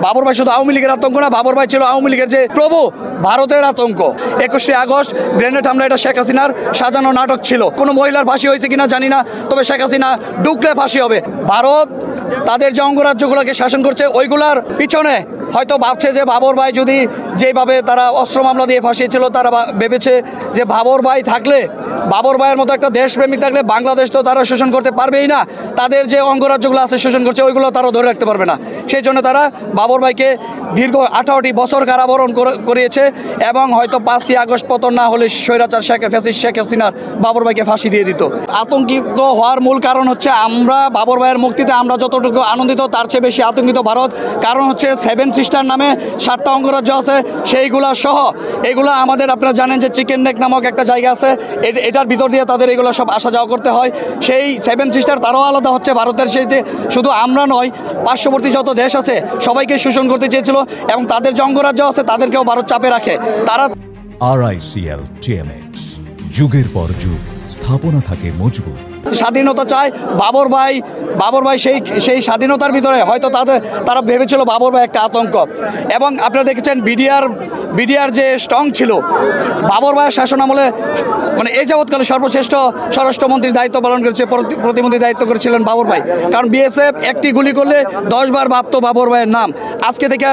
বাবর ভাই শুধু আওয়ামী লীগের আতঙ্ক না, বাবর ভাই ছিল আওয়ামী লীগের যে প্রভু, ভারতের আতঙ্ক। 21শে আগস্ট গ্রেনেড হামলা এটা শেখ হাসিনার সাজানো নাটক ছিল। কোনো মহিলার ফাঁসি হয়েছে কিনা জানি না, তবে শেখ হাসিনা ঢুকলে ফাঁসি হবে। ভারত তাদের যে অঙ্গরাজ্যগুলোকে শাসন করছে ওইগুলার পিছনে হয়তো ভাবছে যে বাবর ভাই যদি যেভাবে তারা অস্ত্র মামলা দিয়ে ফাঁসিয়েছিল, তারা ভেবেছে যে বাবর ভাই থাকলে, বাবর ভাইয়ের মতো একটা দেশপ্রেমিক থাকলে বাংলাদেশ তো তারা শোষণ করতে পারবেই না। তাদের যে অঙ্গরাজ্যগুলো আছে শোষণ করছে ওইগুলো তারা ধরে রাখতে পারবে না। সেই জন্য তারা বাবর ভাইকে দীর্ঘ 18টি বছর কারাবরণ করিয়েছে এবং হয়তো 5ই আগস্ট পতন না হলে স্বৈরাচার শেখ হাসিনার বাবর ভাইকে ফাঁসি দিয়ে দিত। আতঙ্কিত হওয়ার মূল কারণ হচ্ছে আমরা বাবর ভাইয়ের মুক্তিতে আমরা যতটুকু আনন্দিত তার চেয়ে বেশি আতঙ্কিত ভারত। কারণ হচ্ছে 7 সিস্টার নামে 7টা অঙ্গরাজ্য আছে, সেইগুলা সহ এগুলা আমাদের, আপনারা জানেন যে চিকেন নেক নামক একটা জায়গা আছে, এটার ভিতর দিয়ে তাদের এগুলো সব আসা যাওয়া করতে হয়। সেই 7 সিস্টার তারাও আলাদা হচ্ছে ভারতের। সেইতে শুধু আমরা নয়, পার্শ্ববর্তী যত দেশ আছে সবাইকে শোষণ করতে চেয়েছিল এবং তাদের যে অঙ্গরাজ্য আছে তাদেরকেও ভারত চাপে রাখে। তারা RICL TMX, যুগের পর যুগ স্থাপনা থাকে মজবুত। স্বাধীনতা চায় বাবর ভাই সেই স্বাধীনতার ভিতরে হয়তো তারা ভেবেছিল বাবর ভাই একটা আতঙ্ক। এবং আপনারা দেখেছেন বিডিআর যে স্ট্রং ছিল বাবর ভাইয়ের শাসন আমলে, মানে এই যাবৎকালে সর্বশ্রেষ্ঠ স্বরাষ্ট্রমন্ত্রীর দায়িত্ব পালন করেছে, প্রতিমন্ত্রী দায়িত্ব করেছিলেন বাবর ভাই। কারণ বিএসএফ একটি গুলি করলে 10 বার ভাবতো বাবর ভাইয়ের নাম। আজকে থেকে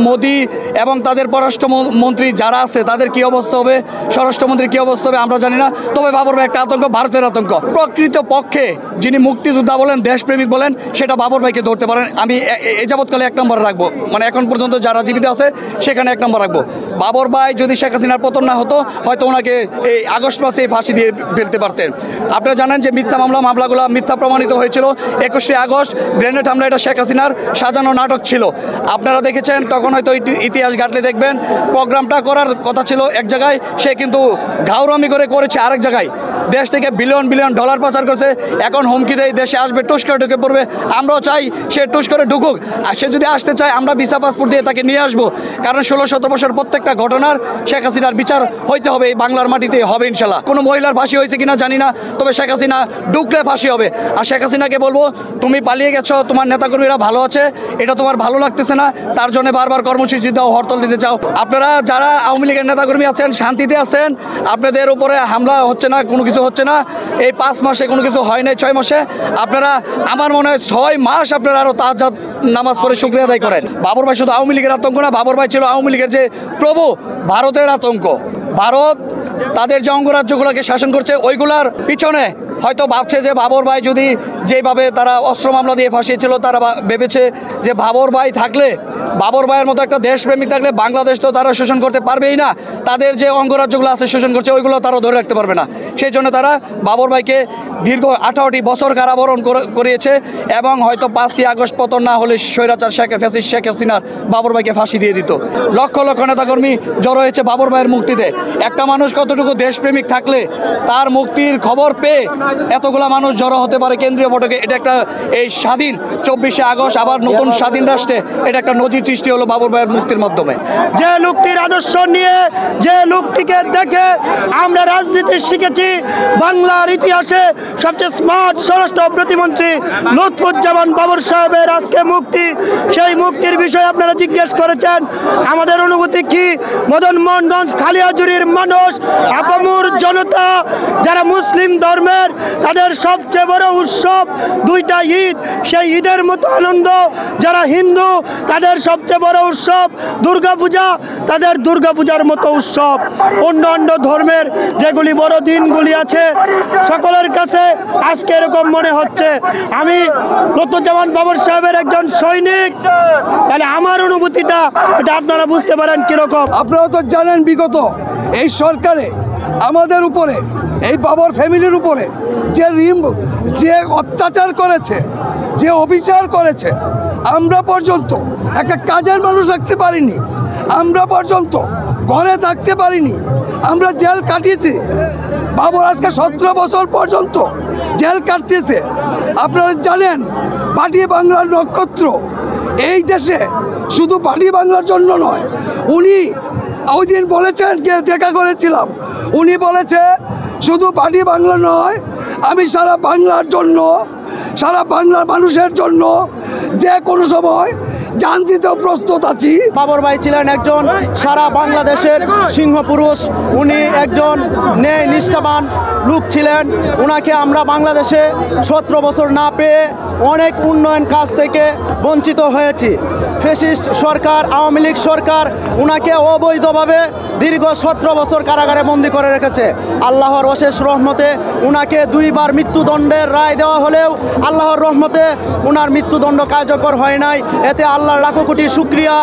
মোদি এবং তাদের পররাষ্ট্রমন্ত্রী যারা আছে তাদের কি অবস্থা হবে, স্বরাষ্ট্রমন্ত্রীর কি অবস্থা হবে আমরা জানি না। তবে বাবর ভাই একটা আতঙ্ক, ভারতের আতঙ্ক। প্রকৃত পক্ষে যিনি মুক্তিযোদ্ধা বলেন, দেশপ্রেমিক বলেন, সেটা বাবর ভাইকে ধরতে পারেন। আমি এই যাবৎকালে 1 নম্বরে রাখবো, মানে এখন পর্যন্ত যারা জীবিত আছে সেখানে 1 নম্বর রাখবো। বাবর ভাই যদি শেখ হাসিনার পতন না হতো হয়তো ওনাকে এই আগস্ট মাসে ফাঁসি দিয়ে ফেলতে পারতেন। আপনারা জানেন যে মিথ্যা মামলাগুলো মিথ্যা প্রমাণিত হয়েছিল। 21শে আগস্ট গ্রেনেড হামলা এটা শেখ হাসিনার সাজানো নাটক ছিল। আপনারা দেখেছেন, তখন হয়তো ইতিহাস ঘাটলে দেখবেন প্রোগ্রামটা করার কথা ছিল এক জায়গায়, সে কিন্তু ঘাউরামি করেছে আরেক জায়গায়। দেশ থেকে বিলিয়ন ডলার পাচার করছে, এখন হুমকি দেয় দেশে আসবে, টুস করে ঢুকে পড়বে। আমরাও চাই সে টুস করে ঢুকুক, আর সে যদি আসতে চায় আমরা ভিসা পাসপোর্ট দিয়ে তাকে নিয়ে আসবো। কারণ 16-17 বছর প্রত্যেকটা ঘটনার শেখ হাসিনার বিচার হইতে হবে, এই বাংলার মাটিতে হবে ইনশাল্লাহ। কোনো মহিলার ফাঁসি হয়েছে কিনা জানি না, তবে শেখ হাসিনা ঢুকলে ফাঁসি হবে। আর শেখ হাসিনাকে বলবো, তুমি পালিয়ে গেছো, তোমার নেতাকর্মীরা ভালো আছে, এটা তোমার ভালো লাগতেছে না, তার জন্য বারবার কর্মসূচি দাও, হরতাল দিতে চাও। আপনারা যারা আওয়ামী লীগের নেতাকর্মী আছেন, শান্তিতে আছেন, আপনাদের উপরে হামলা হচ্ছে না, কোনো কিছু হচ্ছে না। এই 5 মাসে কোনো কিছু হয় নাই, 6 মাসে আপনারা, আমার মনে হয় 6 মাস আপনারা আরও তাহাজ্জুদ নামাজ পড়ে শুকরিয়া আদায় করেন। বাবর ভাই শুধু আওয়ামী লীগের আতঙ্ক না, বাবর ভাই ছিল আওয়ামী লীগের যে প্রভু, ভারতের আতঙ্ক। ভারত তাদের যে অঙ্গরাজ্যগুলোকে শাসন করছে ওইগুলার পিছনে হয়তো ভাবছে যে বাবর ভাই যদি যেভাবে তারা অস্ত্র মামলা দিয়ে ফাঁসিয়েছিল, তারা ভেবেছে যে বাবর ভাই থাকলে, বাবর ভাইয়ের মতো একটা দেশপ্রেমিক থাকলে বাংলাদেশ তো তারা শোষণ করতে পারবেই না। তাদের যে অঙ্গরাজ্যগুলো আছে শোষণ করছে ওইগুলো তারা ধরে রাখতে পারবে না। সেই জন্য তারা বাবর ভাইকে দীর্ঘ 18টি বছর কারাবরণ করিয়েছে এবং হয়তো 5ই আগস্ট পতন না হলে স্বৈরাচার শেখ হাসিনার বাবর ভাইকে ফাঁসি দিয়ে দিত। লক্ষ লক্ষ নেতাকর্মী জড়ো হয়েছে বাবর ভাইয়ের মুক্তিতে। একটা মানুষ কতটুকু দেশপ্রেমিক থাকলে তার মুক্তির খবর পেয়ে এতগুলা মানুষ জড়ো হতে পারে কেন্দ্রীয় ফটকে, এটা একটা এই স্বাধীন 24শে আগস্ট আবার নতুন স্বাধীন রাষ্ট্রে এটা একটা নজির সৃষ্টি হলো বাবর ভাইয়ের মুক্তির মাধ্যমে। যে লোকটির আদর্শ নিয়ে, যে লোকটিকে দেখে আমরা রাজনীতি শিখেছি, বাংলার ইতিহাসে সবচেয়ে স্মার্ট স্বরাষ্ট্র প্রতিমন্ত্রী লুৎফুজ্জামান বাবর সাহেবের আজকে মুক্তি, সেই মুক্তির বিষয়ে আপনারা জিজ্ঞেস করেছেন। আমাদের অনুভূতি কি? মদন মোহনগঞ্জ খালিয়াজুরির মানুষ, আপামুর জনতা, যারা মুসলিম ধর্মের, তাদের সবচেয়ে বড় উৎসব 2টা ঈদ। সেই ঈদের মতো আনন্দ যারা হিন্দু, তাদের সবচেয়ে বড় উৎসব দুর্গাপূজা, তাদের দুর্গাপূজার মতো উৎসব। অন্য ধর্মের যেগুলি বড় দিনগুলি আছে, সকলের কাছে আজকে এরকম মনে হচ্ছে আমি লুৎফুজ্জামান বাবর সাহেবের একজন সৈনিক। তাহলে আমার অনুভূতিটা এটা আপনারা বুঝতে পারেন কিরকম। আপনারা তো জানেন বিগত এই সরকারে আমাদের উপরে, এই বাবর ফ্যামিলির উপরে যে অত্যাচার করেছে, যে অবিচার করেছে, আমরা পর্যন্ত একটা কাজের মানুষ রাখতে পারিনি, আমরা পর্যন্ত ঘরে থাকতে পারিনি, আমরা জেল কাটিয়েছি। বাবর আজকে 17 বছর পর্যন্ত জেল কাটতেছে। আপনারা জানেন পার্টি বাংলার নক্ষত্র এই দেশে, শুধু পার্টি বাংলার জন্য নয়, উনি ওই দিন বলেছেন, কে দেখা করেছিলাম, উনি বলেছে শুধু পার্টি বাংলা নয়, আমি সারা বাংলার জন্য, সারা বাংলার মানুষের জন্য যে কোনো সময় জান দিতেও প্রস্তুত আছি। বাবর ভাই ছিলেন একজন সারা বাংলাদেশের সিংহ পুরুষ। উনি একজন ন্যায় নিষ্ঠাবান লোক ছিলেন। ওনাকে আমরা বাংলাদেশে 17 বছর না পেয়ে অনেক উন্নয়ন কাজ থেকে বঞ্চিত হয়েছি। ফ্যাসিস্ট সরকার, আওয়ামী লীগ সরকার ওনাকে অবৈধভাবে দীর্ঘ 17 বছর কারাগারে বন্দী করে রেখেছে। আল্লাহর অশেষ রহমতে ওনাকে 2 বার মৃত্যুদণ্ডের রায় দেওয়া হলেও আল্লাহর রহমতে ওনার মৃত্যুদণ্ড কার্যকর হয় নাই। এতে আল্লাহর লাখো কোটি শুকরিয়া।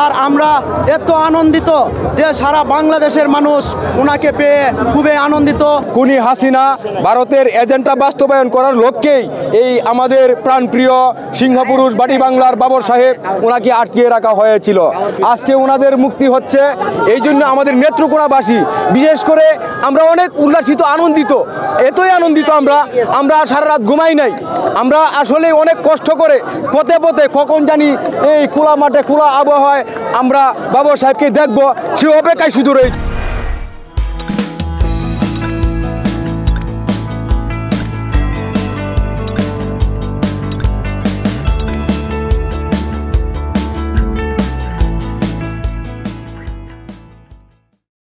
আর আমরা এত আনন্দিত যে সারা বাংলাদেশের মানুষ ওনাকে পেয়ে খুবই আনন্দিত। খুনি হাসিনা ভারতের এজেন্ডা বাস্তবায়ন করার লক্ষ্যেই এই আমাদের প্রাণপ্রিয় সিংহপুরুষ বাটি বাংলার বাবর সাহেব ওনাকে আটকিয়ে রাখা হয়েছিল। আজকে ওনাদের মুক্তি হচ্ছে, এই জন্য আমাদের নেত্রকোনাবাসী বিশেষ করে আমরা অনেক উল্লাসিত, আনন্দিত। এতই আনন্দিত আমরা সারা রাত ঘুমাই নাই। আমরা আসলে অনেক কষ্ট করে পথে পথে কখন জানি এই খোলা মাঠে খোলা আবহাওয়ায় আমরা বাবর সাহেবকে দেখব, সে অপেক্ষায় শুধু রয়েছে।